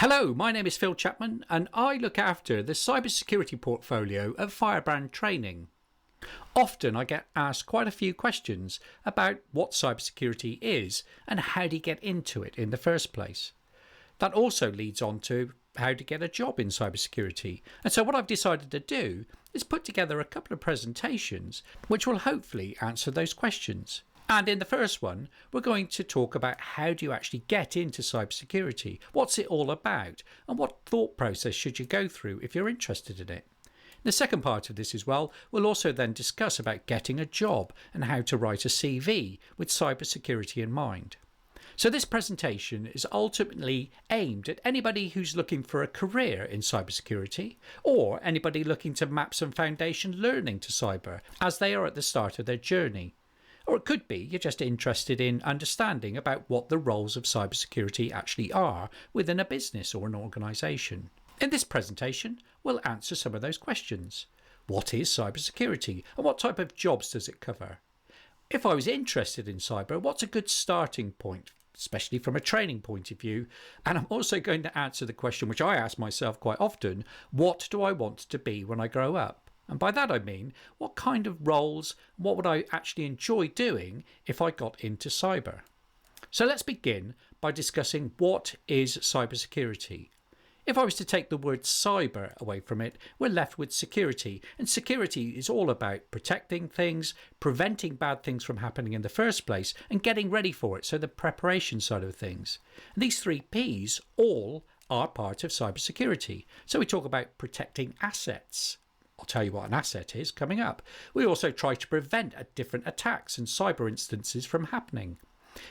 Hello, my name is Phil Chapman and I look after the cybersecurity portfolio at Firebrand Training. Often I get asked quite a few questions about what cybersecurity is and how to get into it in the first place. That also leads on to how to get a job in cybersecurity. And so what I've decided to do is put together a couple of presentations which will hopefully answer those questions. And in the first one, we're going to talk about how do you actually get into cybersecurity, what's it all about, and what thought process should you go through if you're interested in it. In the second part of this as well, we'll also then discuss about getting a job and how to write a CV with cybersecurity in mind. So this presentation is ultimately aimed at anybody who's looking for a career in cybersecurity or anybody looking to map some foundation learning to cyber as they are at the start of their journey. Or it could be you're just interested in understanding about what the roles of cybersecurity actually are within a business or an organisation. In this presentation, we'll answer some of those questions. What is cybersecurity and what type of jobs does it cover? If I was interested in cyber, what's a good starting point, especially from a training point of view? And I'm also going to answer the question which I ask myself quite often, what do I want to be when I grow up? And by that I mean, what kind of roles, what would I actually enjoy doing if I got into cyber? So let's begin by discussing what is cybersecurity. If I was to take the word cyber away from it, we're left with security. And security is all about protecting things, preventing bad things from happening in the first place, and getting ready for it, so the preparation side of things. And these three Ps all are part of cybersecurity. So we talk about protecting assets. I'll tell you what an asset is coming up. We also try to prevent different attacks and cyber instances from happening.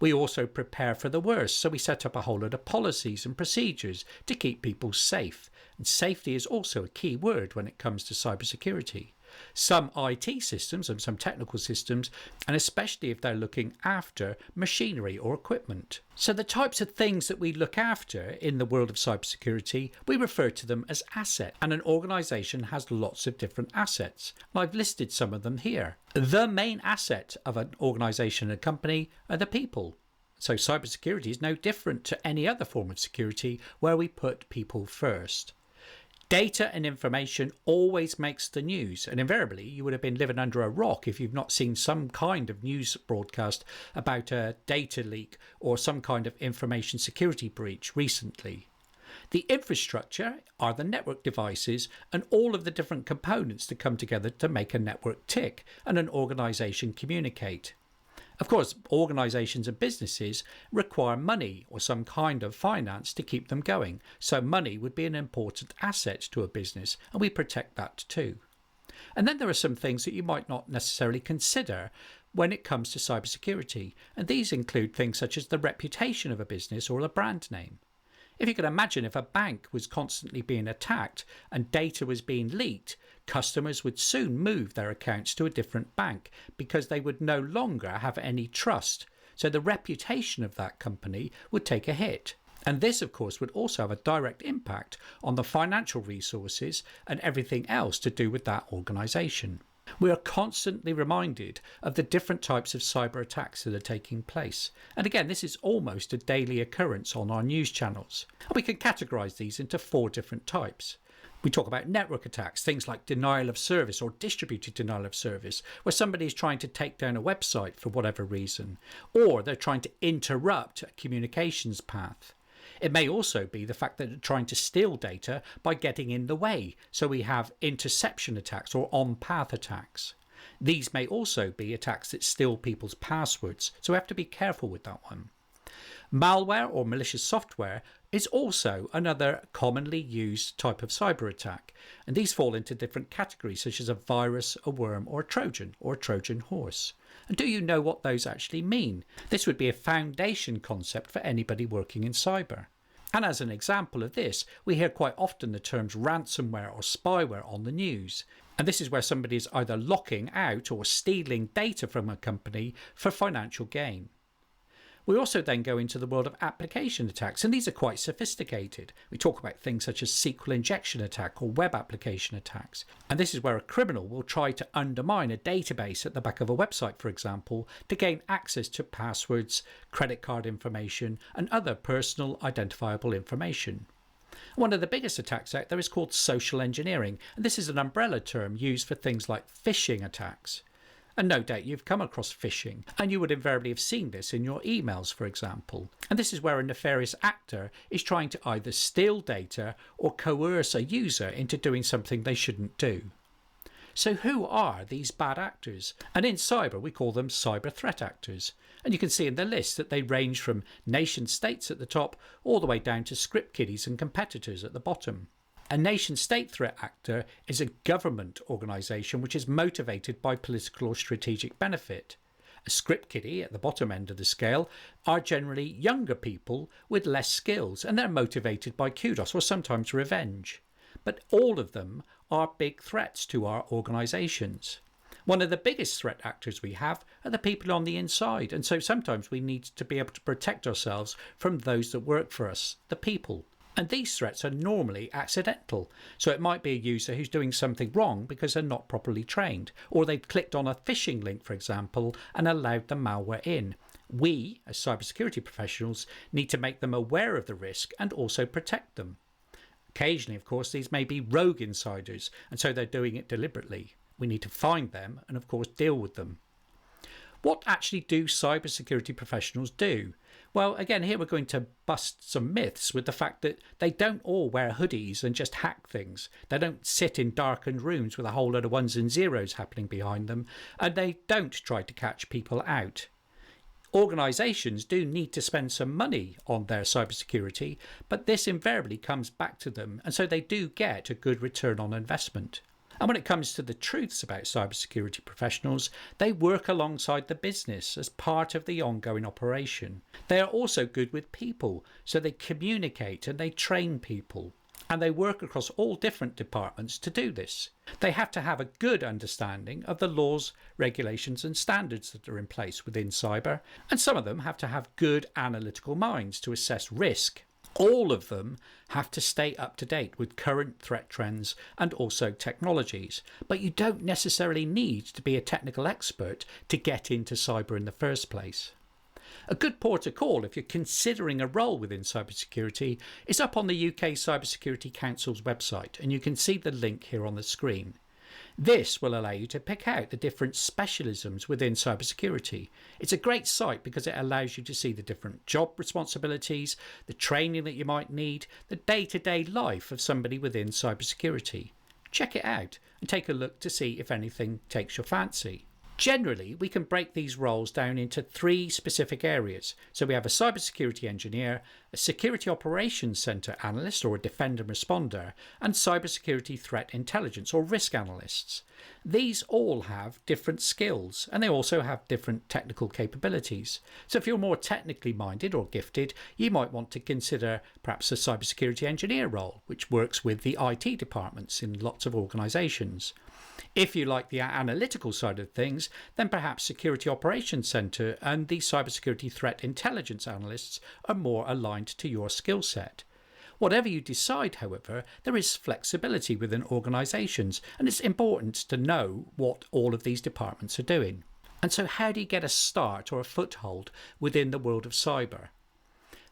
We also prepare for the worst, so we set up a whole lot of policies and procedures to keep people safe. And safety is also a key word when it comes to cybersecurity. Some IT systems and some technical systems, and especially if they're looking after machinery or equipment. So the types of things that we look after in the world of cybersecurity, we refer to them as assets, and an organisation has lots of different assets. I've listed some of them here. The main asset of an organisation and a company are the people. So cybersecurity is no different to any other form of security where we put people first. Data and information always makes the news, and invariably you would have been living under a rock if you've not seen some kind of news broadcast about a data leak or some kind of information security breach recently. The infrastructure are the network devices and all of the different components that come together to make a network tick and an organisation communicate. Of course, organisations and businesses require money or some kind of finance to keep them going, so money would be an important asset to a business, and we protect that too. And then there are some things that you might not necessarily consider when it comes to cybersecurity, and these include things such as the reputation of a business or the brand name. If you can imagine, if a bank was constantly being attacked and data was being leaked, customers would soon move their accounts to a different bank because they would no longer have any trust. So the reputation of that company would take a hit. And this, of course, would also have a direct impact on the financial resources and everything else to do with that organisation. We are constantly reminded of the different types of cyber attacks that are taking place. And again, this is almost a daily occurrence on our news channels. And we can categorise these into 4 different types. We talk about network attacks, things like denial of service or distributed denial of service, where somebody is trying to take down a website for whatever reason, or they're trying to interrupt a communications path. It may also be the fact that they're trying to steal data by getting in the way, so we have interception attacks or on-path attacks. These may also be attacks that steal people's passwords, so we have to be careful with that one. Malware or malicious software is also another commonly used type of cyber attack, and these fall into different categories such as a virus, a worm or a Trojan horse. And do you know what those actually mean? This would be a foundation concept for anybody working in cyber. And as an example of this, we hear quite often the terms ransomware or spyware on the news. And this is where somebody is either locking out or stealing data from a company for financial gain. We also then go into the world of application attacks, and these are quite sophisticated. We talk about things such as SQL injection attack or web application attacks. And this is where a criminal will try to undermine a database at the back of a website, for example, to gain access to passwords, credit card information, and other personal identifiable information. One of the biggest attacks out there is called social engineering, and this is an umbrella term used for things like phishing attacks. And no doubt you've come across phishing, and you would invariably have seen this in your emails, for example. And this is where a nefarious actor is trying to either steal data or coerce a user into doing something they shouldn't do. So who are these bad actors? And in cyber, we call them cyber threat actors. And you can see in the list that they range from nation states at the top all the way down to script kiddies and competitors at the bottom. A nation-state threat actor is a government organisation which is motivated by political or strategic benefit. A script kiddie at the bottom end of the scale are generally younger people with less skills, and they're motivated by kudos or sometimes revenge. But all of them are big threats to our organisations. One of the biggest threat actors we have are the people on the inside, and so sometimes we need to be able to protect ourselves from those that work for us, the people. And these threats are normally accidental. So it might be a user who's doing something wrong because they're not properly trained, or they've clicked on a phishing link, for example, and allowed the malware in. We, as cybersecurity professionals, need to make them aware of the risk and also protect them. Occasionally, of course, these may be rogue insiders, and so they're doing it deliberately. We need to find them and, of course, deal with them. What actually do cybersecurity professionals do? Well, again, here we're going to bust some myths with the fact that they don't all wear hoodies and just hack things. They don't sit in darkened rooms with a whole load of ones and zeros happening behind them, and they don't try to catch people out. Organisations do need to spend some money on their cybersecurity, but this invariably comes back to them, and so they do get a good return on investment. And when it comes to the truths about cybersecurity professionals, they work alongside the business as part of the ongoing operation. They are also good with people, so they communicate and they train people. And they work across all different departments to do this. They have to have a good understanding of the laws, regulations and standards that are in place within cyber, and some of them have to have good analytical minds to assess risk. All of them have to stay up to date with current threat trends and also technologies, but you don't necessarily need to be a technical expert to get into cyber in the first place. A good port of call if you're considering a role within cybersecurity is up on the UK Cybersecurity Council's website, and you can see the link here on the screen. This will allow you to pick out the different specialisms within cybersecurity. It's a great site because it allows you to see the different job responsibilities, the training that you might need, the day-to-day life of somebody within cybersecurity. Check it out and take a look to see if anything takes your fancy. Generally, we can break these roles down into 3 specific areas. So we have a cybersecurity engineer, a security operations center analyst or a defender responder, and cybersecurity threat intelligence or risk analysts. These all have different skills and they also have different technical capabilities. So if you're more technically minded or gifted, you might want to consider perhaps a cybersecurity engineer role, which works with the IT departments in lots of organizations. If you like the analytical side of things, then perhaps Security Operations Center and the Cybersecurity Threat Intelligence Analysts are more aligned to your skill set. Whatever you decide, however, there is flexibility within organisations, and it's important to know what all of these departments are doing. And so how do you get a start or a foothold within the world of cyber?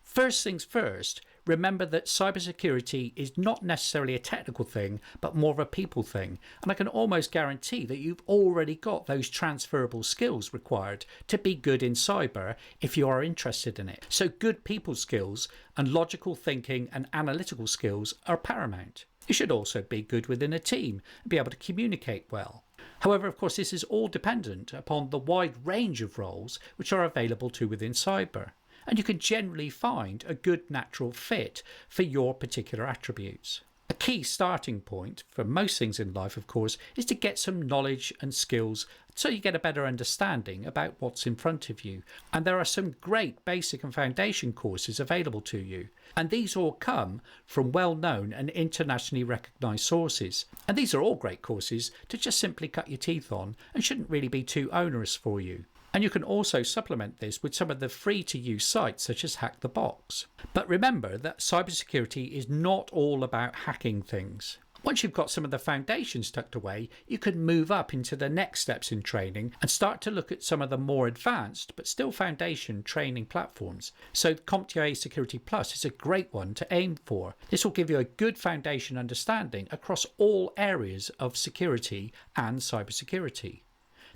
First things first, remember that cybersecurity is not necessarily a technical thing, but more of a people thing. And I can almost guarantee that you've already got those transferable skills required to be good in cyber if you are interested in it. So good people skills and logical thinking and analytical skills are paramount. You should also be good within a team and be able to communicate well. However, of course, this is all dependent upon the wide range of roles which are available to within cyber. And you can generally find a good natural fit for your particular attributes. A key starting point for most things in life, of course, is to get some knowledge and skills so you get a better understanding about what's in front of you. And there are some great basic and foundation courses available to you. And these all come from well-known and internationally recognised sources. And these are all great courses to just simply cut your teeth on and shouldn't really be too onerous for you. And you can also supplement this with some of the free-to-use sites such as Hack the Box. But remember that cybersecurity is not all about hacking things. Once you've got some of the foundations tucked away, you can move up into the next steps in training and start to look at some of the more advanced but still foundation training platforms. So CompTIA Security Plus is a great one to aim for. This will give you a good foundation understanding across all areas of security and cybersecurity.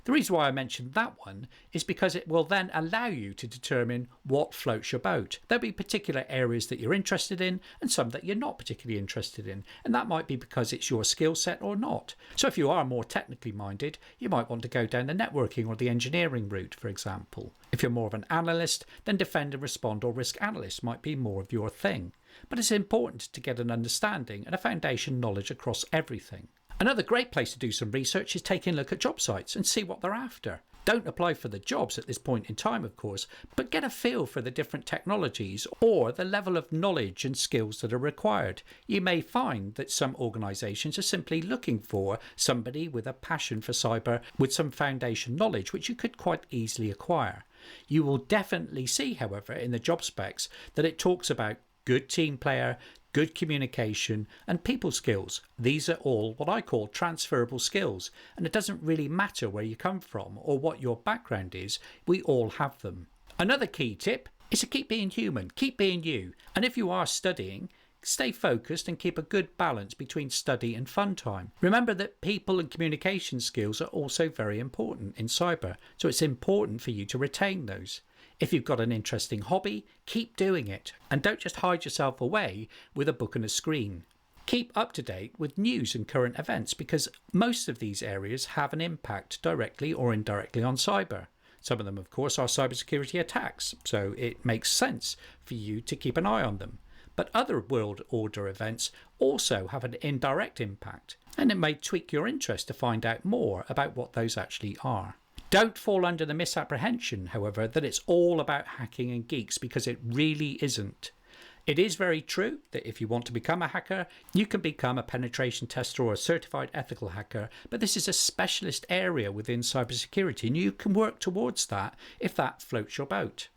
The reason why I mentioned that one is because it will then allow you to determine what floats your boat. There'll be particular areas that you're interested in and some that you're not particularly interested in, and that might be because it's your skill set or not. So if you are more technically minded, you might want to go down the networking or the engineering route, for example. If you're more of an analyst, then defend and respond or risk analyst might be more of your thing. But it's important to get an understanding and a foundation knowledge across everything. Another great place to do some research is taking a look at job sites and see what they're after. Don't apply for the jobs at this point in time, of course, but get a feel for the different technologies or the level of knowledge and skills that are required. You may find that some organisations are simply looking for somebody with a passion for cyber with some foundation knowledge, which you could quite easily acquire. You will definitely see, however, in the job specs that it talks about good team player, good communication and people skills. These are all what I call transferable skills, and it doesn't really matter where you come from or what your background is, we all have them. Another key tip is to keep being human, keep being you, and if you are studying, stay focused and keep a good balance between study and fun time. Remember that people and communication skills are also very important in cyber, so it's important for you to retain those. If you've got an interesting hobby, keep doing it and don't just hide yourself away with a book and a screen. Keep up to date with news and current events because most of these areas have an impact directly or indirectly on cyber. Some of them, of course, are cybersecurity attacks, so it makes sense for you to keep an eye on them. But other world order events also have an indirect impact, and it may tweak your interest to find out more about what those actually are. Don't fall under the misapprehension, however, that it's all about hacking and geeks, because it really isn't. It is very true that if you want to become a hacker, you can become a penetration tester or a certified ethical hacker, but this is a specialist area within cybersecurity and you can work towards that if that floats your boat.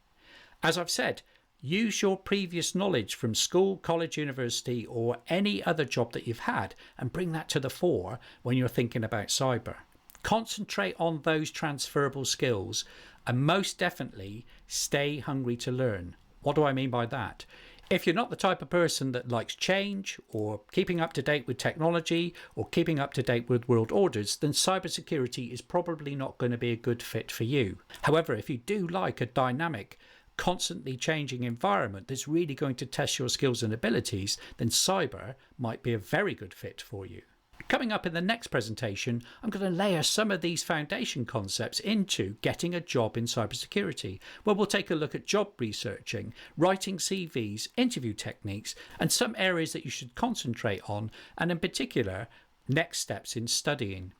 As I've said, use your previous knowledge from school, college, university or any other job that you've had and bring that to the fore when you're thinking about cyber. Concentrate on those transferable skills and most definitely stay hungry to learn. What do I mean by that? If you're not the type of person that likes change or keeping up to date with technology or keeping up to date with world orders, then cybersecurity is probably not going to be a good fit for you. However, if you do like a dynamic, constantly changing environment that's really going to test your skills and abilities, then cyber might be a very good fit for you. Coming up in the next presentation, I'm going to layer some of these foundation concepts into getting a job in cybersecurity, where we'll take a look at job researching, writing CVs, interview techniques, and some areas that you should concentrate on, and in particular, next steps in studying.